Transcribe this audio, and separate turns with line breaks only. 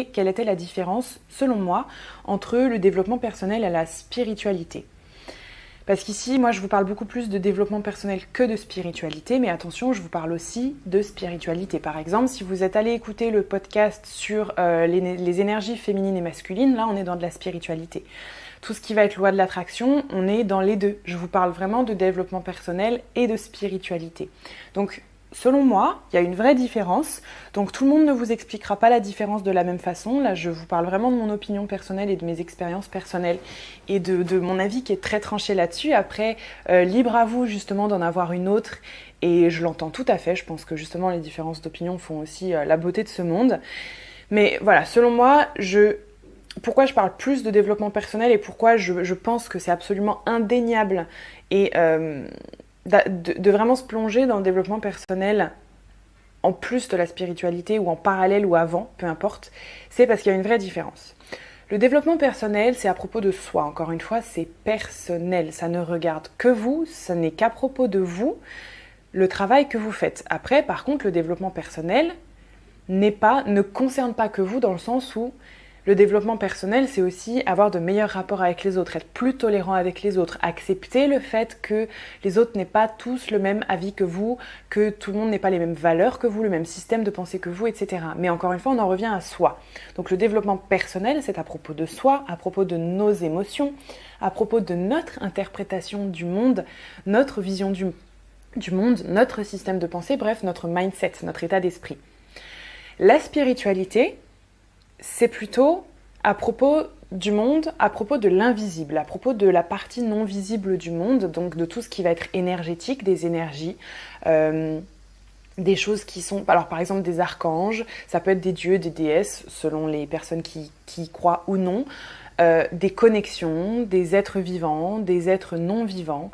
quelle était la différence, selon moi, entre le développement personnel et la spiritualité. Parce qu'ici, moi, je vous parle beaucoup plus de développement personnel que de spiritualité, mais attention, je vous parle aussi de spiritualité. Par exemple, si vous êtes allé écouter le podcast sur les énergies féminines et masculines, là, on est dans de la spiritualité. Tout ce qui va être loi de l'attraction, on est dans les deux. Je vous parle vraiment de développement personnel et de spiritualité. Donc, selon moi, il y a une vraie différence. Donc tout le monde ne vous expliquera pas la différence de la même façon. Là, je vous parle vraiment de mon opinion personnelle et de mes expériences personnelles et de mon avis qui est très tranché là-dessus. Après, libre à vous justement d'en avoir une autre. Et je l'entends tout à fait. Je pense que justement les différences d'opinion font aussi la beauté de ce monde. Mais voilà, selon moi, pourquoi je parle plus de développement personnel et pourquoi je pense que c'est absolument indéniable et de vraiment se plonger dans le développement personnel en plus de la spiritualité ou en parallèle ou avant, peu importe, c'est parce qu'il y a une vraie différence. Le développement personnel, c'est à propos de soi. Encore une fois, c'est personnel. Ça ne regarde que vous, ça n'est qu'à propos de vous, le travail que vous faites. Après, par contre, le développement personnel ne concerne pas que vous dans le sens où le développement personnel, c'est aussi avoir de meilleurs rapports avec les autres, être plus tolérant avec les autres, accepter le fait que les autres n'aient pas tous le même avis que vous, que tout le monde n'ait pas les mêmes valeurs que vous, le même système de pensée que vous, etc. Mais encore une fois, on en revient à soi. Donc le développement personnel, c'est à propos de soi, à propos de nos émotions, à propos de notre interprétation du monde, notre vision du monde, notre système de pensée, bref, notre mindset, notre état d'esprit. La spiritualité, c'est plutôt à propos du monde, à propos de l'invisible, à propos de la partie non visible du monde, donc de tout ce qui va être énergétique, des énergies, des choses qui sont, alors par exemple des archanges, ça peut être des dieux, des déesses, selon les personnes qui y croient ou non, des connexions, des êtres vivants, des êtres non vivants.